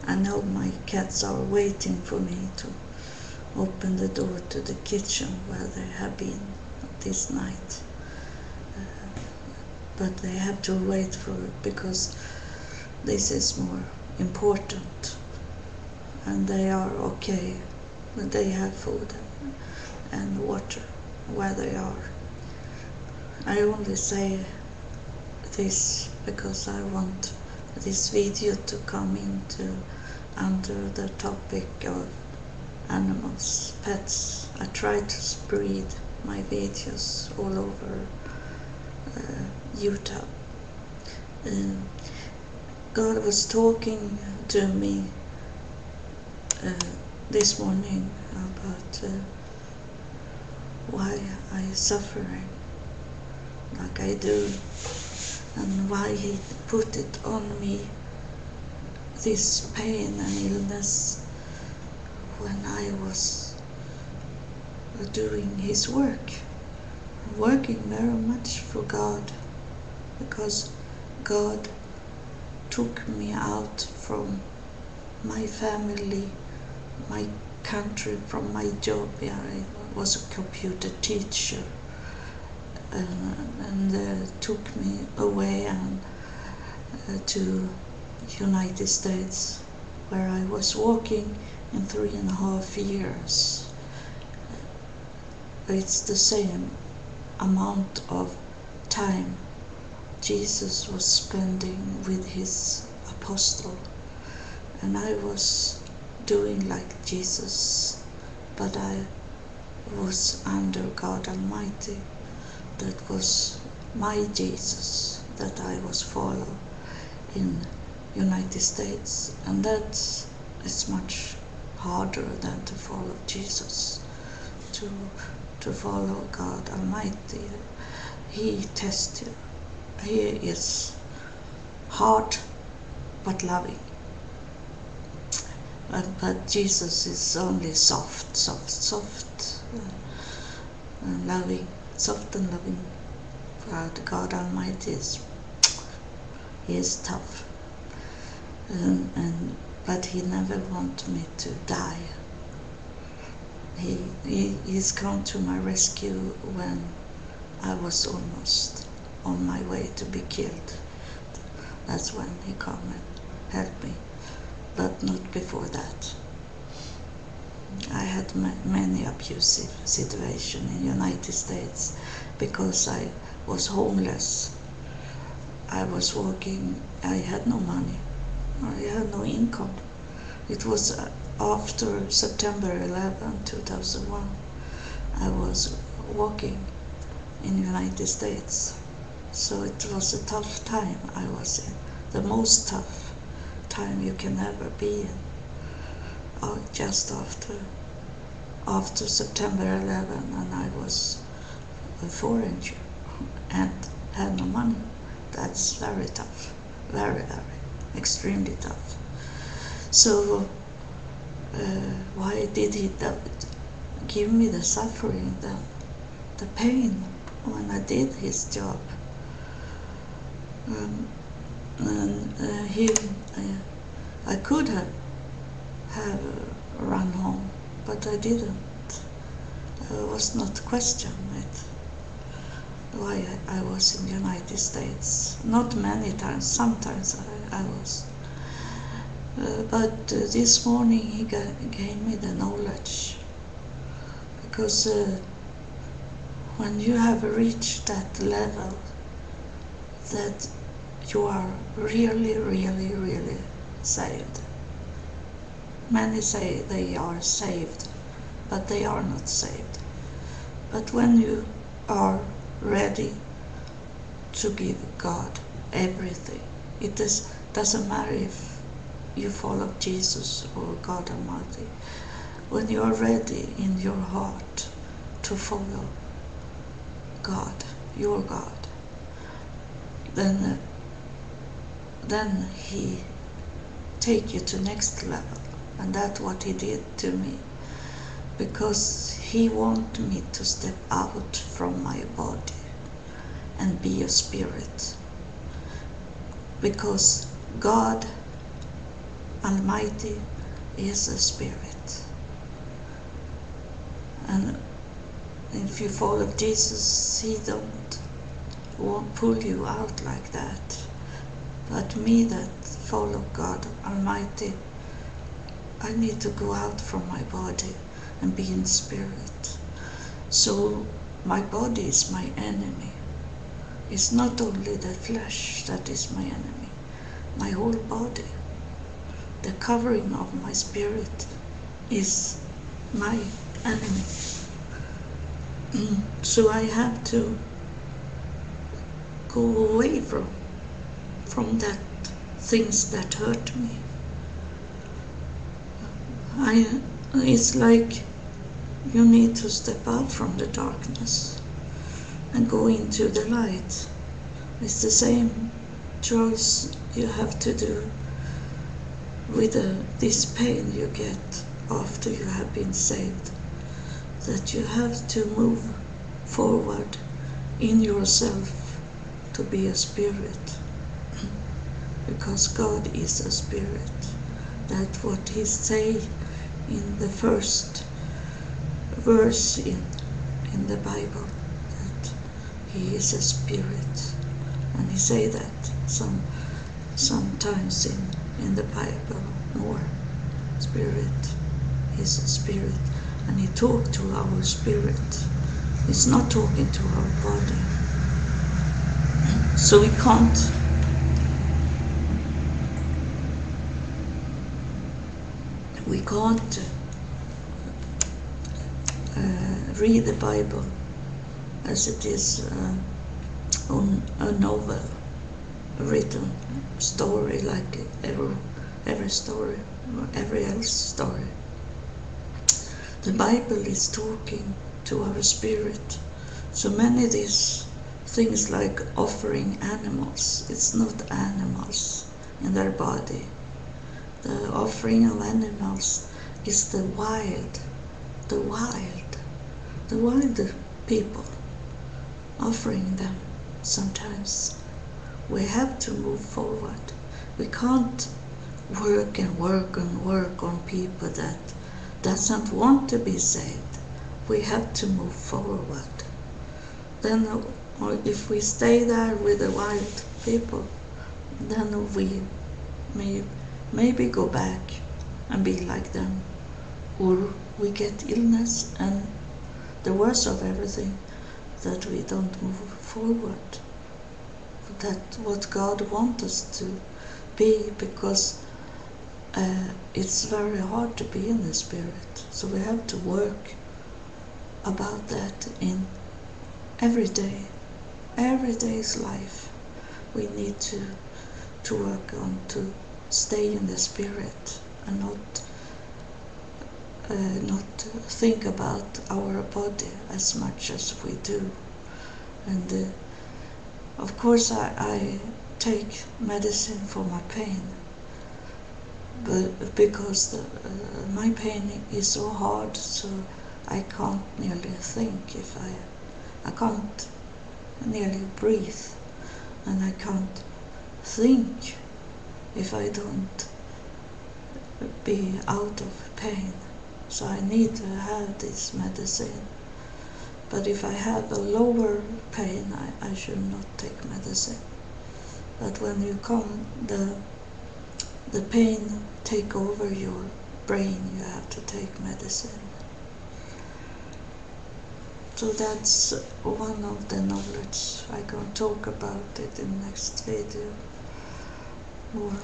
I know my cats are waiting for me to open the door to the kitchen where they have been this night. But they have to wait for it because this is more important. And they are okay. They have food and water where they are. I only say this because I want this video to come into under the topic of animals, pets. I try to spread my videos all over Utah. God was talking to me this morning about why I'm suffering like I do, and why He put it on me, this pain and illness, when I was doing His work, working very much for God, because God took me out from my family, my country, from my job. Yeah, I was a computer teacher, and took me away and to United States, where I was working in 3.5 years. It's the same amount of time Jesus was spending with His apostle, and I was doing like Jesus, but I was under God Almighty. That was my Jesus that I was following in United States, and that is much harder than to follow Jesus, to follow God Almighty. He tests you. He is hard but loving. But Jesus is only soft, and loving, soft and loving. But God Almighty He is tough, but He never wants me to die. He's come to my rescue when I was almost on my way to be killed. That's when He come and helped me, but not before that. I had many abusive situations in United States because I was homeless. I was working, I had no money, I had no income. It was after September 11, 2001. I was working in United States. So it was a tough time I was in, the most tough time you can ever be in. Just after September 11, and I was a foreigner and had no money. That's very tough, very, extremely tough. So why did He give me the suffering, the pain when I did His job? I could have run home, but I didn't. I was not questioned why I was in the United States. Not many times, sometimes I was. But this morning He gave me the knowledge, because when you have reached that level that you are really, really, really saved. Many say they are saved, but they are not saved. But when you are ready to give God everything, it doesn't matter if you follow Jesus or God Almighty. When you are ready in your heart to follow God, your God, then He take you to next level. And that's what He did to me, because He want me to step out from my body and be a spirit, because God Almighty is a spirit. And if you follow Jesus, He won't pull you out like that. But me that follow God Almighty, I need to go out from my body and be in spirit. So my body is my enemy. It's not only the flesh that is my enemy, my whole body. The covering of my spirit is my enemy. So I have to go away from that things that hurt me. It's like you need to step out from the darkness and go into the light. It's the same choice you have to do with this pain you get after you have been saved, that you have to move forward in yourself to be a spirit, because God is a spirit. That's what He say in the first verse in the Bible, that He is a spirit. And He say that sometimes in the Bible more. Spirit is a spirit, and He talk to our spirit. He's not talking to our body. So we can't read the Bible as it is on a novel, a written story like every story or every else story. The Bible is talking to our spirit. So many of these things like offering animals, it's not animals in their body. The offering of animals is the wild people offering them. Sometimes we have to move forward. We can't work on people that doesn't want to be saved. We have to move forward. Then, or if we stay there with the wild people, then we maybe go back and be like them, or we get illness, and the worst of everything, that we don't move forward. That's what God wants us to be, because it's very hard to be in the Spirit. So we have to work about that in every day's life. We need to work on to stay in the Spirit and not think about our body as much as we do. And of course I take medicine for my pain, but because my pain is so hard, so I can't nearly think. If I can't nearly breathe, and I can't think if I don't be out of pain. So I need to have this medicine. But if I have a lower pain, I should not take medicine. But when you come, the pain take over your brain, you have to take medicine. So that's one of the knowledge. I can talk about it in next video more.